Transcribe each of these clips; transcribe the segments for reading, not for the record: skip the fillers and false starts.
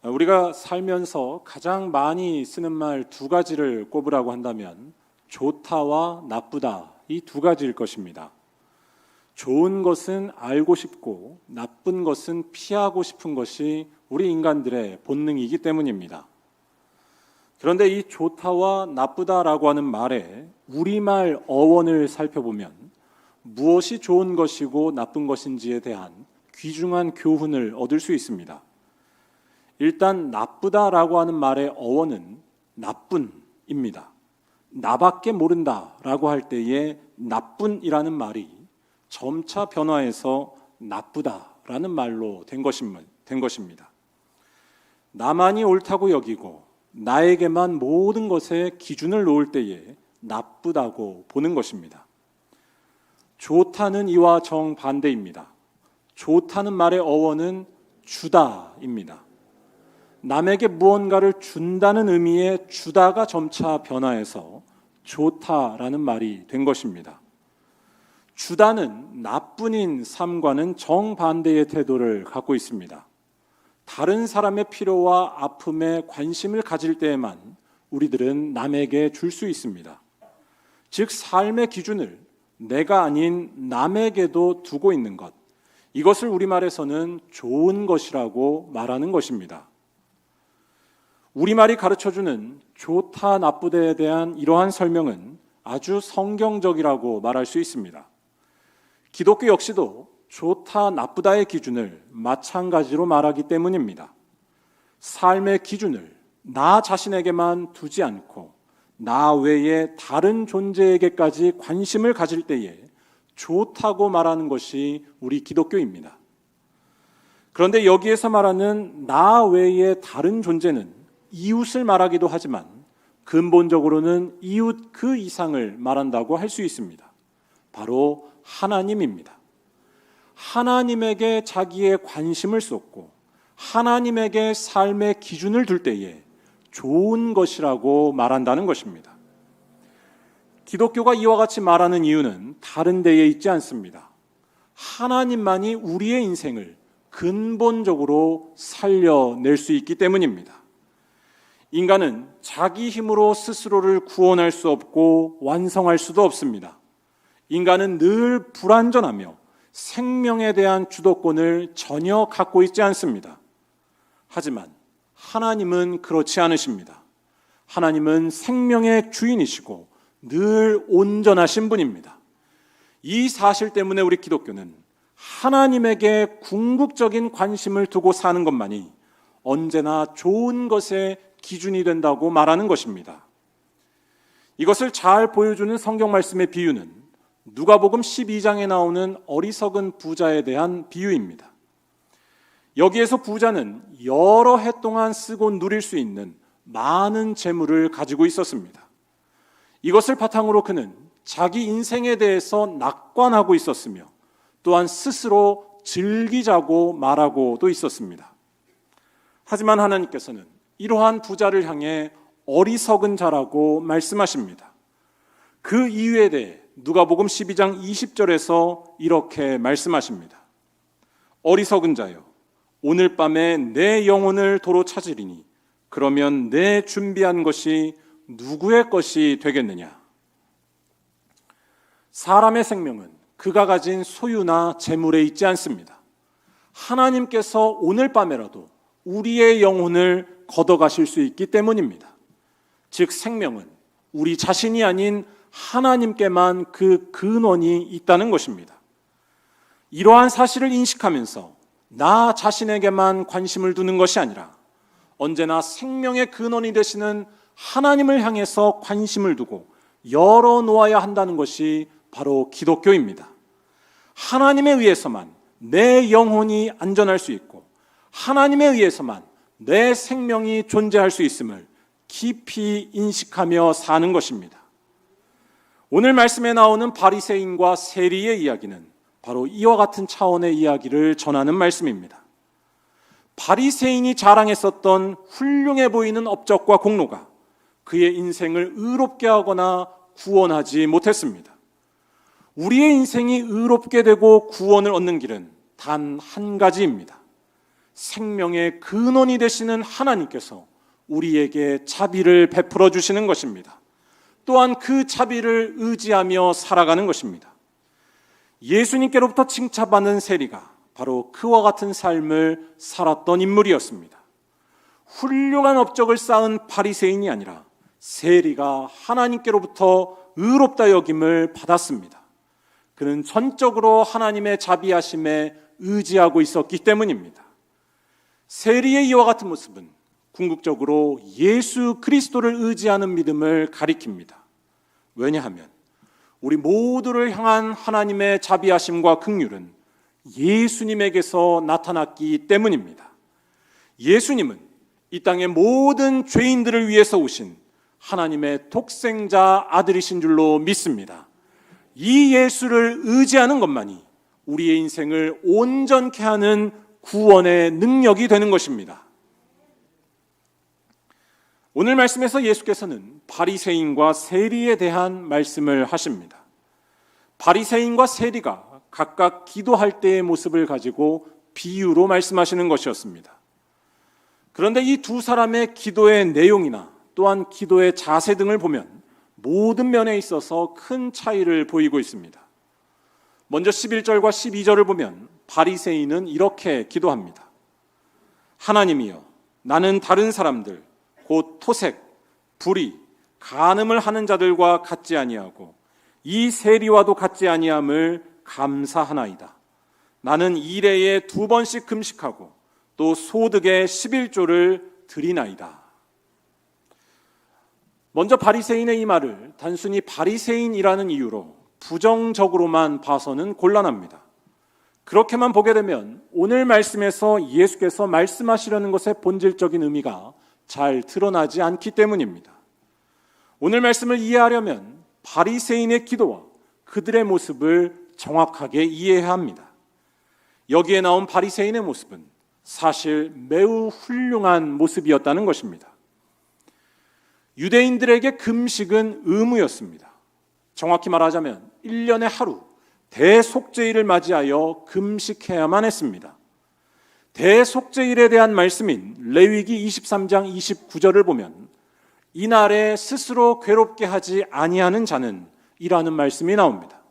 우리가 살면서 가장 많이 쓰는 말 두 가지를 꼽으라고 한다면 좋다와 나쁘다, 이 두 가지일 것입니다. 좋은 것은 알고 싶고 나쁜 것은 피하고 싶은 것이 우리 인간들의 본능이기 때문입니다. 그런데 이 좋다와 나쁘다라고 하는 말에 우리말 어원을 살펴보면 무엇이 좋은 것이고 나쁜 것인지에 대한 귀중한 교훈을 얻을 수 있습니다. 일단 나쁘다라고 하는 말의 어원은 나쁜입니다. 나밖에 모른다라고 할 때의 나쁜이라는 말이 점차 변화해서 나쁘다라는 말로 된 것입니다. 나만이 옳다고 여기고 나에게만 모든 것에 기준을 놓을 때에 나쁘다고 보는 것입니다. 좋다는 이와 정반대입니다. 좋다는 말의 어원은 주다입니다. 남에게 무언가를 준다는 의미의 주다가 점차 변화해서 좋다라는 말이 된 것입니다. 주다는 나뿐인 삶과는 정반대의 태도를 갖고 있습니다. 다른 사람의 필요와 아픔에 관심을 가질 때에만 우리들은 남에게 줄 수 있습니다. 즉 삶의 기준을 내가 아닌 남에게도 두고 있는 것, 이것을 우리말에서는 좋은 것이라고 말하는 것입니다. 우리말이 가르쳐주는 좋다 나쁘다에 대한 이러한 설명은 아주 성경적이라고 말할 수 있습니다. 기독교 역시도 좋다 나쁘다의 기준을 마찬가지로 말하기 때문입니다. 삶의 기준을 나 자신에게만 두지 않고 나 외에 다른 존재에게까지 관심을 가질 때에 좋다고 말하는 것이 우리 기독교입니다. 그런데 여기에서 말하는 나 외에 다른 존재는 이웃을 말하기도 하지만 근본적으로는 이웃 그 이상을 말한다고 할 수 있습니다. 바로 하나님입니다. 하나님에게 자기의 관심을 쏟고 하나님에게 삶의 기준을 둘 때에 좋은 것이라고 말한다는 것입니다. 기독교가 이와 같이 말하는 이유는 다른 데에 있지 않습니다. 하나님만이 우리의 인생을 근본적으로 살려낼 수 있기 때문입니다. 인간은 자기 힘으로 스스로를 구원할 수 없고 완성할 수도 없습니다. 인간은 늘 불완전하며 생명에 대한 주도권을 전혀 갖고 있지 않습니다. 하지만 하나님은 그렇지 않으십니다. 하나님은 생명의 주인이시고 늘 온전하신 분입니다. 이 사실 때문에 우리 기독교는 하나님에게 궁극적인 관심을 두고 사는 것만이 언제나 좋은 것의 기준이 된다고 말하는 것입니다. 이것을 잘 보여주는 성경 말씀의 비유는 누가복음 12장에 나오는 어리석은 부자에 대한 비유입니다. 여기에서 부자는 여러 해 동안 쓰고 누릴 수 있는 많은 재물을 가지고 있었습니다. 이것을 바탕으로 그는 자기 인생에 대해서 낙관하고 있었으며 또한 스스로 즐기자고 말하고도 있었습니다. 하지만 하나님께서는 이러한 부자를 향해 어리석은 자라고 말씀하십니다. 그 이유에 대해 누가복음 12장 20절에서 이렇게 말씀하십니다. 어리석은 자여, 오늘 밤에 내 영혼을 도로 찾으리니 그러면 내 준비한 것이 누구의 것이 되겠느냐? 사람의 생명은 그가 가진 소유나 재물에 있지 않습니다. 하나님께서 오늘 밤에라도 우리의 영혼을 걷어가실 수 있기 때문입니다. 즉 생명은 우리 자신이 아닌 하나님께만 그 근원이 있다는 것입니다. 이러한 사실을 인식하면서 나 자신에게만 관심을 두는 것이 아니라 언제나 생명의 근원이 되시는 하나님을 향해서 관심을 두고 열어놓아야 한다는 것이 바로 기독교입니다. 하나님에 의해서만 내 영혼이 안전할 수 있고 하나님에 의해서만 내 생명이 존재할 수 있음을 깊이 인식하며 사는 것입니다. 오늘 말씀에 나오는 바리새인과 세리의 이야기는 바로 이와 같은 차원의 이야기를 전하는 말씀입니다. 바리새인이 자랑했었던 훌륭해 보이는 업적과 공로가 그의 인생을 의롭게 하거나 구원하지 못했습니다. 우리의 인생이 의롭게 되고 구원을 얻는 길은 단 한 가지입니다. 생명의 근원이 되시는 하나님께서 우리에게 자비를 베풀어 주시는 것입니다. 또한 그 자비를 의지하며 살아가는 것입니다. 예수님께로부터 칭찬받는 세리가 바로 그와 같은 삶을 살았던 인물이었습니다. 훌륭한 업적을 쌓은 바리새인이 아니라 세리가 하나님께로부터 의롭다 여김을 받았습니다. 그는 전적으로 하나님의 자비하심에 의지하고 있었기 때문입니다. 세리의 이와 같은 모습은 궁극적으로 예수 그리스도를 의지하는 믿음을 가리킵니다. 왜냐하면 우리 모두를 향한 하나님의 자비하심과 긍휼은 예수님에게서 나타났기 때문입니다. 예수님은 이 땅의 모든 죄인들을 위해서 오신 하나님의 독생자 아들이신 줄로 믿습니다. 이 예수를 의지하는 것만이 우리의 인생을 온전케 하는 구원의 능력이 되는 것입니다. 오늘 말씀에서 예수께서는 바리새인과 세리에 대한 말씀을 하십니다. 바리새인과 세리가 각각 기도할 때의 모습을 가지고 비유로 말씀하시는 것이었습니다. 그런데 이 두 사람의 기도의 내용이나 또한 기도의 자세 등을 보면 모든 면에 있어서 큰 차이를 보이고 있습니다. 먼저 11절과 12절을 보면 바리새인은 이렇게 기도합니다. 하나님이여, 나는 다른 사람들 곧 토색, 불의, 간음을 하는 자들과 같지 아니하고 이 세리와도 같지 아니함을 감사하나이다. 나는 일해에 2번씩 금식하고 또 소득의 11조를 드리나이다. 먼저 바리새인의 이 말을 단순히 바리새인이라는 이유로 부정적으로만 봐서는 곤란합니다. 그렇게만 보게 되면 오늘 말씀에서 예수께서 말씀하시려는 것의 본질적인 의미가 잘 드러나지 않기 때문입니다. 오늘 말씀을 이해하려면 바리새인의 기도와 그들의 모습을 정확하게 이해해야 합니다. 여기에 나온 바리새인의 모습은 사실 매우 훌륭한 모습이었다는 것입니다. 유대인들에게 금식은 의무였습니다. 정확히 말하자면 1년에 하루 대속죄일을 맞이하여 금식해야만 했습니다. 대속죄일에 대한 말씀인 레위기 23장 29절을 보면 이날에 스스로 괴롭게 하지 아니하는 자는 이라는 말씀이 나옵니다.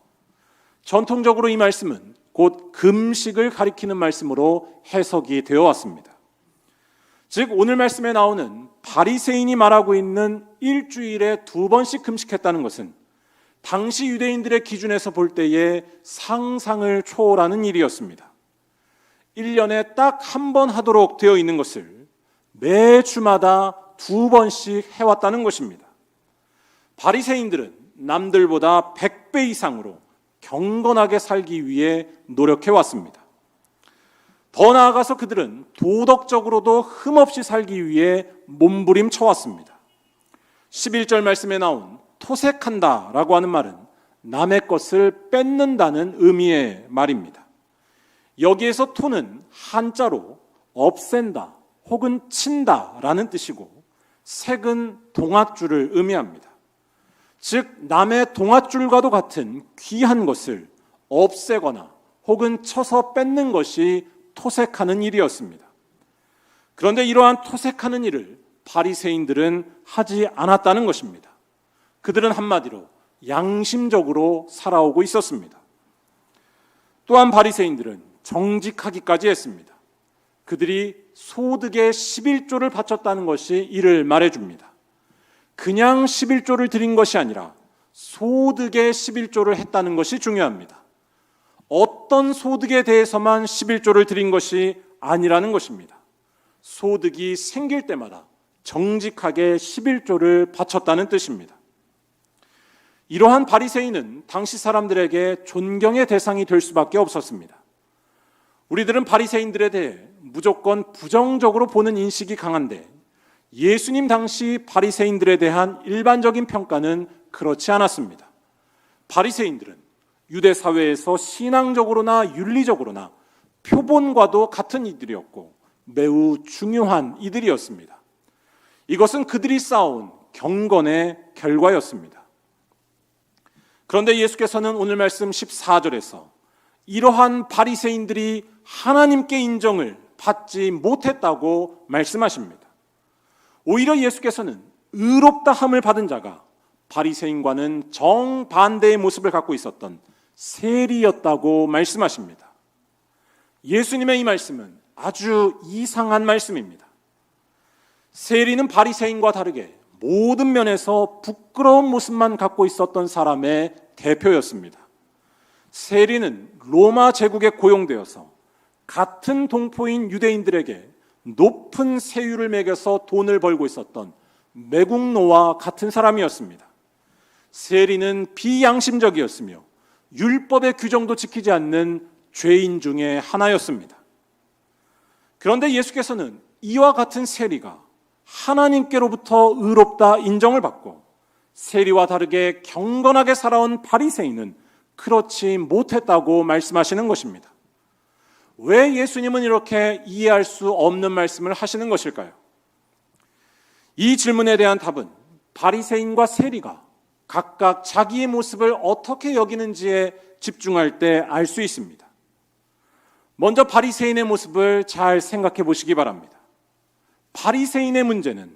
전통적으로 이 말씀은 곧 금식을 가리키는 말씀으로 해석이 되어 왔습니다. 즉 오늘 말씀에 나오는 바리새인이 말하고 있는 일주일에 2번씩 금식했다는 것은 당시 유대인들의 기준에서 볼 때의 상상을 초월하는 일이었습니다. 1년에 딱 한 번 하도록 되어 있는 것을 매주마다 2번씩 해왔다는 것입니다. 바리새인들은 남들보다 100배 이상으로 경건하게 살기 위해 노력해왔습니다. 더 나아가서 그들은 도덕적으로도 흠없이 살기 위해 몸부림쳐왔습니다. 11절 말씀에 나온 토색한다 라고 하는 말은 남의 것을 뺏는다는 의미의 말입니다. 여기에서 토는 한자로 없앤다 혹은 친다 라는 뜻이고 색은 동아줄을 의미합니다. 즉 남의 동아줄과도 같은 귀한 것을 없애거나 혹은 쳐서 뺏는 것이 토색하는 일이었습니다. 그런데 이러한 토색하는 일을 바리새인들은 하지 않았다는 것입니다. 그들은 한마디로 양심적으로 살아오고 있었습니다. 또한 바리새인들은 정직하기까지 했습니다. 그들이 소득의 11조를 바쳤다는 것이 이를 말해줍니다. 그냥 11조를 드린 것이 아니라 소득의 11조를 했다는 것이 중요합니다. 어떤 소득에 대해서만 11조를 드린 것이 아니라는 것입니다. 소득이 생길 때마다 정직하게 11조를 바쳤다는 뜻입니다. 이러한 바리새인은 당시 사람들에게 존경의 대상이 될 수밖에 없었습니다. 우리들은 바리새인들에 대해 무조건 부정적으로 보는 인식이 강한데 예수님 당시 바리새인들에 대한 일반적인 평가는 그렇지 않았습니다. 바리새인들은 유대 사회에서 신앙적으로나 윤리적으로나 표본과도 같은 이들이었고 매우 중요한 이들이었습니다. 이것은 그들이 쌓아온 경건의 결과였습니다. 그런데 예수께서는 오늘 말씀 14절에서 이러한 바리새인들이 하나님께 인정을 받지 못했다고 말씀하십니다. 오히려 예수께서는 의롭다함을 받은 자가 바리새인과는 정반대의 모습을 갖고 있었던 세리였다고 말씀하십니다. 예수님의 이 말씀은 아주 이상한 말씀입니다. 세리는 바리새인과 다르게 모든 면에서 부끄러운 모습만 갖고 있었던 사람의 대표였습니다. 세리는 로마 제국에 고용되어서 같은 동포인 유대인들에게 높은 세율을 매겨서 돈을 벌고 있었던 매국노와 같은 사람이었습니다. 세리는 비양심적이었으며 율법의 규정도 지키지 않는 죄인 중에 하나였습니다. 그런데 예수께서는 이와 같은 세리가 하나님께로부터 의롭다 인정을 받고 세리와 다르게 경건하게 살아온 바리새인은 그렇지 못했다고 말씀하시는 것입니다. 왜 예수님은 이렇게 이해할 수 없는 말씀을 하시는 것일까요? 이 질문에 대한 답은 바리새인과 세리가 각각 자기의 모습을 어떻게 여기는지에 집중할 때 알 수 있습니다. 먼저 바리새인의 모습을 잘 생각해 보시기 바랍니다. 바리새인의 문제는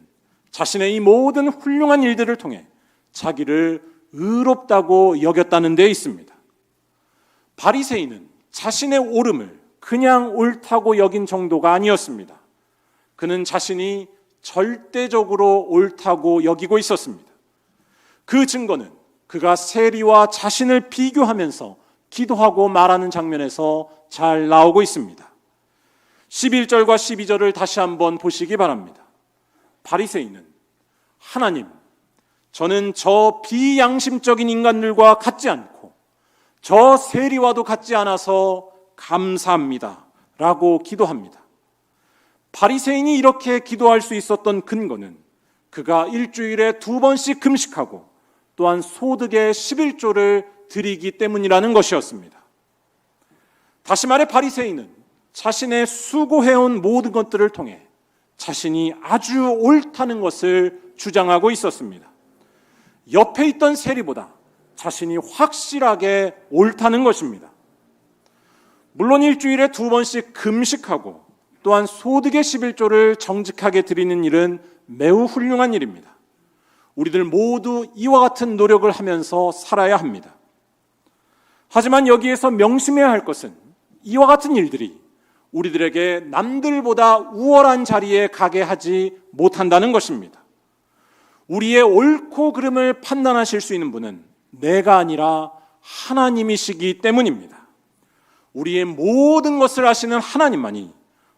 자신의 이 모든 훌륭한 일들을 통해 자기를 의롭다고 여겼다는 데 있습니다. 바리새인은 자신의 옳음을 그냥 옳다고 여긴 정도가 아니었습니다. 그는 자신이 절대적으로 옳다고 여기고 있었습니다. 그 증거는 그가 세리와 자신을 비교하면서 기도하고 말하는 장면에서 잘 나오고 있습니다. 11절과 12절을 다시 한번 보시기 바랍니다. 바리새인은 하나님, 저는 저 비양심적인 인간들과 같지 않고 저 세리와도 같지 않아서 감사합니다 라고 기도합니다. 바리새인이 이렇게 기도할 수 있었던 근거는 그가 일주일에 2번씩 금식하고 또한 소득의 11조를 드리기 때문이라는 것이었습니다. 다시 말해 바리새인은 자신의 수고해온 모든 것들을 통해 자신이 아주 옳다는 것을 주장하고 있었습니다. 옆에 있던 세리보다 자신이 확실하게 옳다는 것입니다. 물론 일주일에 2번씩 금식하고 또한 소득의 11조를 정직하게 드리는 일은 매우 훌륭한 일입니다. 우리들 모두 이와 같은 노력을 하면서 살아야 합니다. 하지만 여기에서 명심해야 할 것은 이와 같은 일들이 우리들에게 남들보다 우월한 자리에 가게 하지 못한다는 것입니다. 우리의 옳고 그름을 판단하실 수 있는 분은 내가 아니라 하나님이시기 때문입니다. 우리의 모든 것을 아시는 하나님만이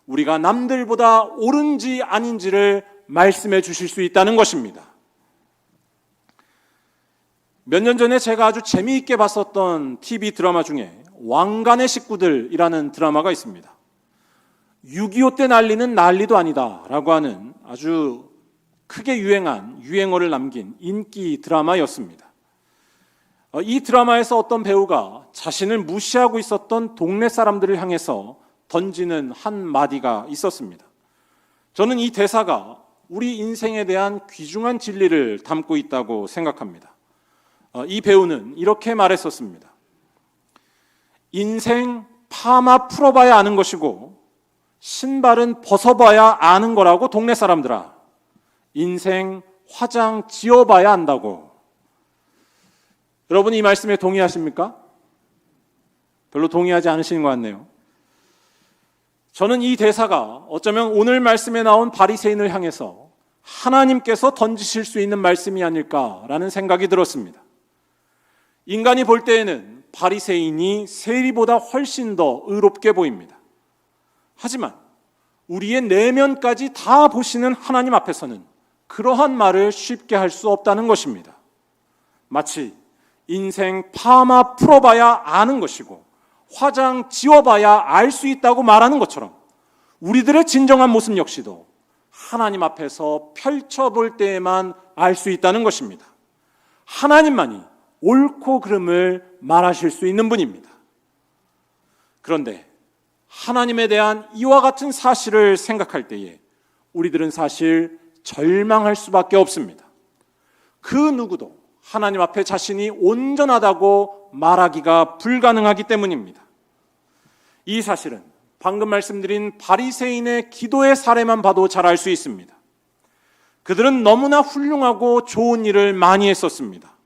우리가 남들보다 옳은지 아닌지를 말씀해 주실 수 있다는 것입니다. 몇 년 전에 제가 아주 재미있게 봤었던 TV 드라마 중에 왕관의 식구들이라는 드라마가 있습니다. 6.25 때 난리는 난리도 아니다 라고 하는 아주 크게 유행한 유행어를 남긴 인기 드라마였습니다. 이 드라마에서 어떤 배우가 자신을 무시하고 있었던 동네 사람들을 향해서 던지는 한 마디가 있었습니다. 저는 이 대사가 우리 인생에 대한 귀중한 진리를 담고 있다고 생각합니다. 이 배우는 이렇게 말했었습니다. 인생 파마 풀어봐야 아는 것이고 신발은 벗어봐야 아는 거라고 동네 사람들아. 인생 화장 지워봐야 안다고. 여러분 이 말씀에 동의하십니까? 별로 동의하지 않으시는 것 같네요. 저는 이 대사가 어쩌면 오늘 말씀에 나온 바리새인을 향해서 하나님께서 던지실 수 있는 말씀이 아닐까라는 생각이 들었습니다. 인간이 볼 때에는 바리새인이 세리보다 훨씬 더 의롭게 보입니다. 하지만 우리의 내면까지 다 보시는 하나님 앞에서는 그러한 말을 쉽게 할 수 없다는 것입니다. 마치 인생 파마 풀어봐야 아는 것이고 화장 지워봐야 알 수 있다고 말하는 것처럼 우리들의 진정한 모습 역시도 하나님 앞에서 펼쳐볼 때에만 알 수 있다는 것입니다. 하나님만이 옳고 그름을 말하실 수 있는 분입니다. 그런데 하나님에 대한 이와 같은 사실을 생각할 때에 우리들은 사실 절망할 수밖에 없습니다. 그 누구도 하나님 앞에 자신이 온전하다고 말하기가 불가능하기 때문입니다. 이 사실은 방금 말씀드린 바리새인의 기도의 사례만 봐도 잘 알 수 있습니다. 그들은 너무나 훌륭하고 좋은 일을 많이 했었습니다.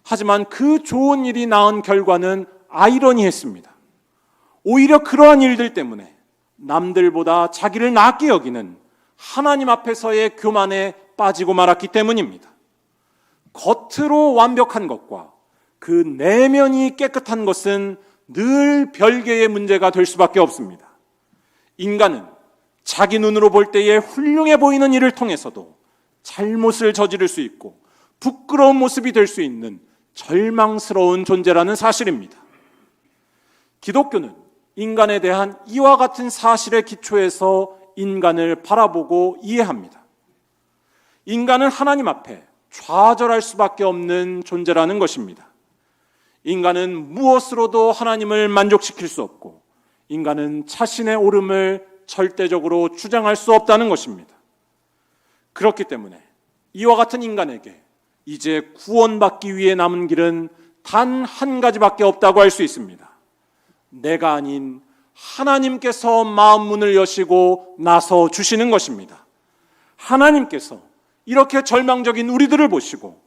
하지만 그 좋은 일이 낳은 결과는 아이러니했습니다. 오히려 그러한 일들 때문에 남들보다 자기를 낫게 여기는 하나님 앞에서의 교만에 빠지고 말았기 때문입니다. 겉으로 완벽한 것과 그 내면이 깨끗한 것은 늘 별개의 문제가 될 수밖에 없습니다. 인간은 자기 눈으로 볼 때에 훌륭해 보이는 일을 통해서도 잘못을 저지를 수 있고 부끄러운 모습이 될 수 있는 절망스러운 존재라는 사실입니다. 기독교는 인간에 대한 이와 같은 사실의 기초에서 인간을 바라보고 이해합니다. 인간은 하나님 앞에 좌절할 수밖에 없는 존재라는 것입니다. 인간은 무엇으로도 하나님을 만족시킬 수 없고 인간은 자신의 옳음을 절대적으로 주장할 수 없다는 것입니다. 그렇기 때문에 이와 같은 인간에게 이제 구원받기 위해 남은 길은 단 한 가지밖에 없다고 할 수 있습니다. 내가 아닌 하나님께서 마음 문을 여시고 나서 주시는 것입니다. 하나님께서 이렇게 절망적인 우리들을 보시고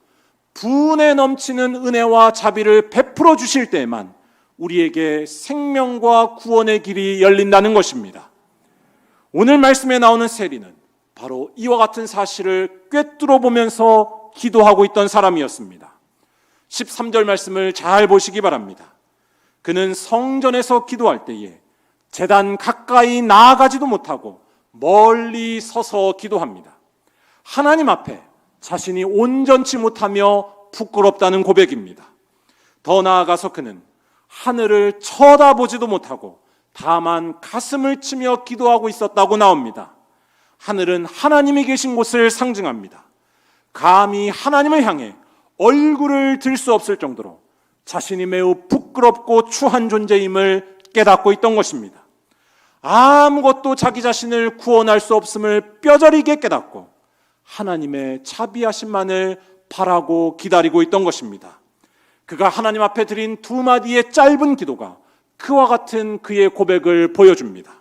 분에 넘치는 은혜와 자비를 베풀어 주실 때에만 우리에게 생명과 구원의 길이 열린다는 것입니다. 오늘 말씀에 나오는 세리는 바로 이와 같은 사실을 꿰뚫어 보면서 기도하고 있던 사람이었습니다. 13절 말씀을 잘 보시기 바랍니다. 그는 성전에서 기도할 때에 제단 가까이 나아가지도 못하고 멀리 서서 기도합니다. 하나님 앞에 자신이 온전치 못하며 부끄럽다는 고백입니다. 더 나아가서 그는 하늘을 쳐다보지도 못하고 다만 가슴을 치며 기도하고 있었다고 나옵니다. 하늘은 하나님이 계신 곳을 상징합니다. 감히 하나님을 향해 얼굴을 들 수 없을 정도로 자신이 매우 부끄럽고 추한 존재임을 깨닫고 있던 것입니다. 아무것도 자기 자신을 구원할 수 없음을 뼈저리게 깨닫고 하나님의 자비하심만을 바라고 기다리고 있던 것입니다. 그가 하나님 앞에 드린 두 마디의 짧은 기도가 그와 같은 그의 고백을 보여줍니다.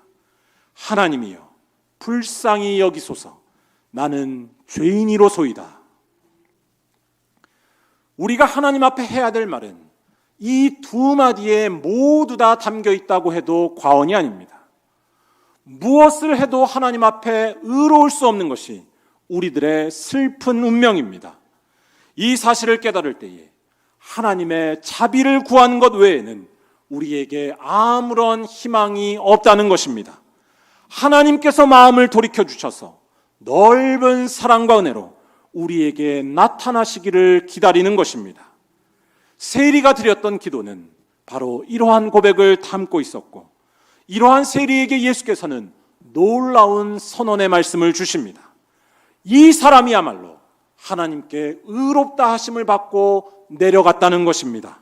하나님이여 불쌍히 여기소서. 나는 죄인이로소이다. 우리가 하나님 앞에 해야 될 말은 이 두 마디에 모두 다 담겨 있다고 해도 과언이 아닙니다. 무엇을 해도 하나님 앞에 의로울 수 없는 것이 우리들의 슬픈 운명입니다. 이 사실을 깨달을 때에 하나님의 자비를 구하는 것 외에는 우리에게 아무런 희망이 없다는 것입니다. 하나님께서 마음을 돌이켜 주셔서 넓은 사랑과 은혜로 우리에게 나타나시기를 기다리는 것입니다. 세리가 드렸던 기도는 바로 이러한 고백을 담고 있었고 이러한 세리에게 예수께서는 놀라운 선언의 말씀을 주십니다. 이 사람이야말로 하나님께 의롭다 하심을 받고 내려갔다는 것입니다.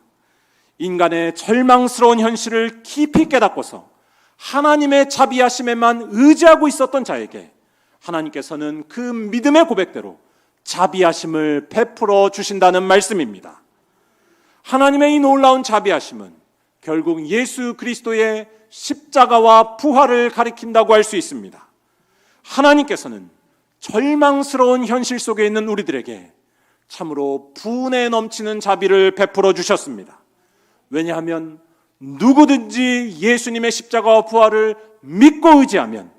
인간의 절망스러운 현실을 깊이 깨닫고서 하나님의 자비하심에만 의지하고 있었던 자에게 하나님께서는 그 믿음의 고백대로 자비하심을 베풀어 주신다는 말씀입니다. 하나님의 이 놀라운 자비하심은 결국 예수 그리스도의 십자가와 부활을 가리킨다고 할 수 있습니다. 하나님께서는 절망스러운 현실 속에 있는 우리들에게 참으로 분에 넘치는 자비를 베풀어 주셨습니다. 왜냐하면 누구든지 예수님의 십자가와 부활을 믿고 의지하면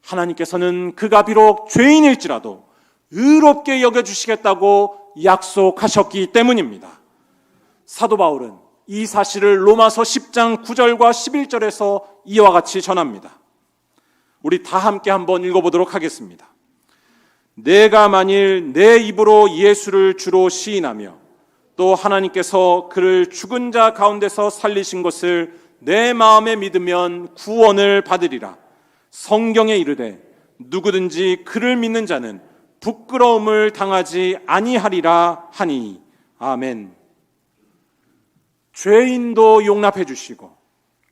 하나님께서는 그가 비록 죄인일지라도 의롭게 여겨주시겠다고 약속하셨기 때문입니다. 사도 바울은 이 사실을 로마서 10장 9절과 11절에서 이와 같이 전합니다. 우리 다 함께 한번 읽어보도록 하겠습니다. 내가 만일 내 입으로 예수를 주로 시인하며 또 하나님께서 그를 죽은 자 가운데서 살리신 것을 내 마음에 믿으면 구원을 받으리라. 성경에 이르되 누구든지 그를 믿는 자는 부끄러움을 당하지 아니하리라 하니. 아멘. 죄인도 용납해 주시고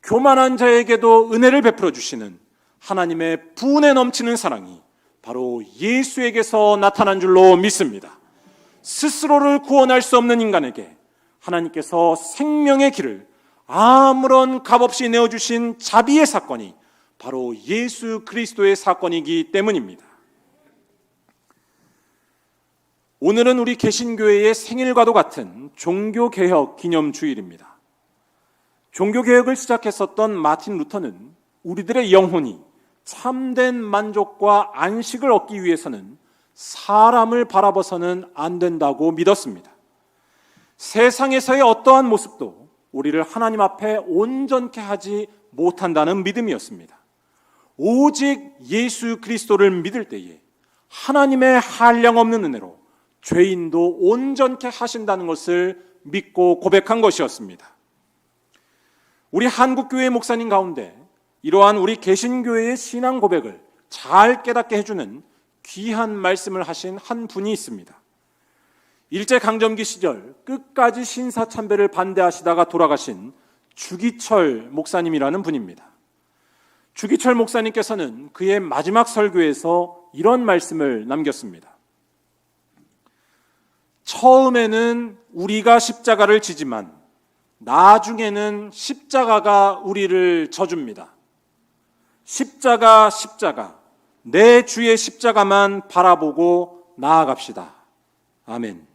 교만한 자에게도 은혜를 베풀어 주시는 하나님의 분에 넘치는 사랑이 바로 예수에게서 나타난 줄로 믿습니다. 스스로를 구원할 수 없는 인간에게 하나님께서 생명의 길을 아무런 값없이 내어주신 자비의 사건이 바로 예수 그리스도의 사건이기 때문입니다. 오늘은 우리 개신교회의 생일과도 같은 종교개혁 기념주일입니다. 종교개혁을 시작했었던 마틴 루터는 우리들의 영혼이 참된 만족과 안식을 얻기 위해서는 사람을 바라봐서는 안 된다고 믿었습니다. 세상에서의 어떠한 모습도 우리를 하나님 앞에 온전케 하지 못한다는 믿음이었습니다. 오직 예수 그리스도를 믿을 때에 하나님의 한량없는 은혜로 죄인도 온전케 하신다는 것을 믿고 고백한 것이었습니다. 우리 한국교회 목사님 가운데 이러한 우리 개신교회의 신앙 고백을 잘 깨닫게 해주는 귀한 말씀을 하신 한 분이 있습니다. 일제강점기 시절 끝까지 신사참배를 반대하시다가 돌아가신 주기철 목사님이라는 분입니다. 주기철 목사님께서는 그의 마지막 설교에서 이런 말씀을 남겼습니다. 처음에는 우리가 십자가를 지지만 나중에는 십자가가 우리를 져줍니다. 십자가, 십자가, 내 주의 십자가만 바라보고 나아갑시다. 아멘.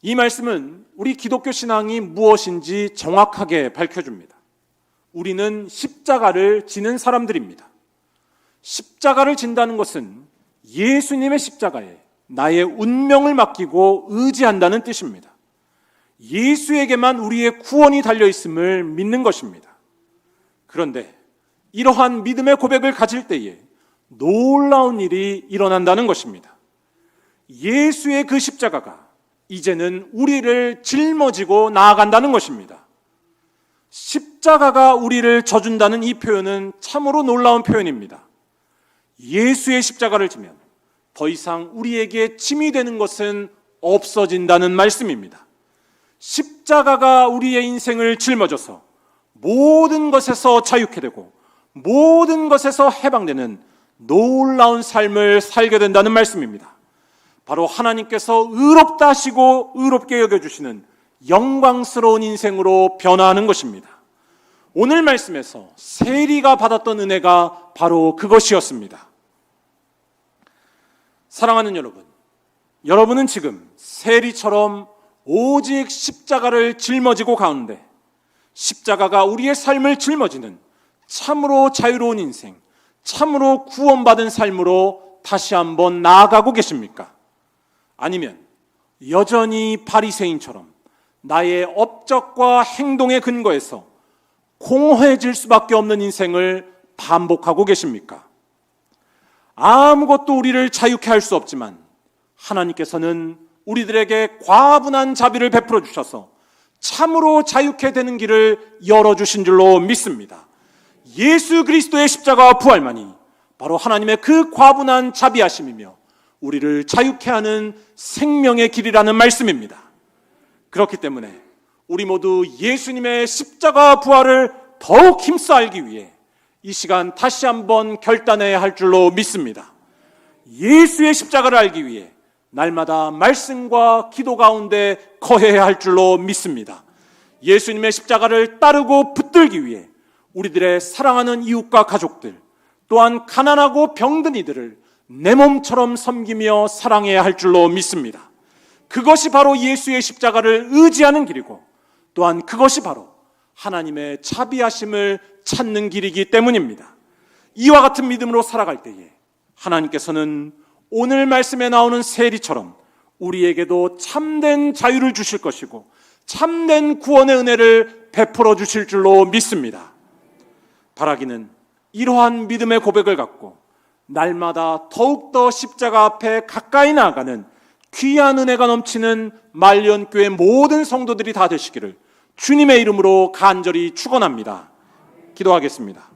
이 말씀은 우리 기독교 신앙이 무엇인지 정확하게 밝혀줍니다. 우리는 십자가를 지는 사람들입니다. 십자가를 진다는 것은 예수님의 십자가에 나의 운명을 맡기고 의지한다는 뜻입니다. 예수에게만 우리의 구원이 달려있음을 믿는 것입니다. 그런데 이러한 믿음의 고백을 가질 때에 놀라운 일이 일어난다는 것입니다. 예수의 그 십자가가 이제는 우리를 짊어지고 나아간다는 것입니다. 십자가가 우리를 져준다는 이 표현은 참으로 놀라운 표현입니다. 예수의 십자가를 지면 더 이상 우리에게 짐이 되는 것은 없어진다는 말씀입니다. 십자가가 우리의 인생을 짊어져서 모든 것에서 자유케 되고 모든 것에서 해방되는 놀라운 삶을 살게 된다는 말씀입니다. 바로 하나님께서 의롭다 하시고 의롭게 여겨주시는 영광스러운 인생으로 변화하는 것입니다. 오늘 말씀에서 세리가 받았던 은혜가 바로 그것이었습니다. 사랑하는 여러분, 여러분은 지금 세리처럼 오직 십자가를 짊어지고 가는데 십자가가 우리의 삶을 짊어지는 참으로 자유로운 인생, 참으로 구원받은 삶으로 다시 한번 나아가고 계십니까? 아니면 여전히 바리새인처럼 나의 업적과 행동의 근거에서 공허해질 수밖에 없는 인생을 반복하고 계십니까? 아무것도 우리를 자유케 할 수 없지만 하나님께서는 우리들에게 과분한 자비를 베풀어 주셔서 참으로 자유케 되는 길을 열어주신 줄로 믿습니다. 예수 그리스도의 십자가와 부활만이 바로 하나님의 그 과분한 자비하심이며 우리를 자유케 하는 생명의 길이라는 말씀입니다. 그렇기 때문에 우리 모두 예수님의 십자가 부활을 더욱 힘써 알기 위해 이 시간 다시 한번 결단해야 할 줄로 믿습니다. 예수의 십자가를 알기 위해 날마다 말씀과 기도 가운데 거해야 할 줄로 믿습니다. 예수님의 십자가를 따르고 붙들기 위해 우리들의 사랑하는 이웃과 가족들, 또한 가난하고 병든 이들을 내 몸처럼 섬기며 사랑해야 할 줄로 믿습니다. 그것이 바로 예수의 십자가를 의지하는 길이고 또한 그것이 바로 하나님의 자비하심을 찾는 길이기 때문입니다. 이와 같은 믿음으로 살아갈 때에 하나님께서는 오늘 말씀에 나오는 세리처럼 우리에게도 참된 자유를 주실 것이고 참된 구원의 은혜를 베풀어 주실 줄로 믿습니다. 바라기는 이러한 믿음의 고백을 갖고 날마다 더욱더 십자가 앞에 가까이 나아가는 귀한 은혜가 넘치는 말년교회 모든 성도들이 다 되시기를 주님의 이름으로 간절히 축원합니다. 기도하겠습니다.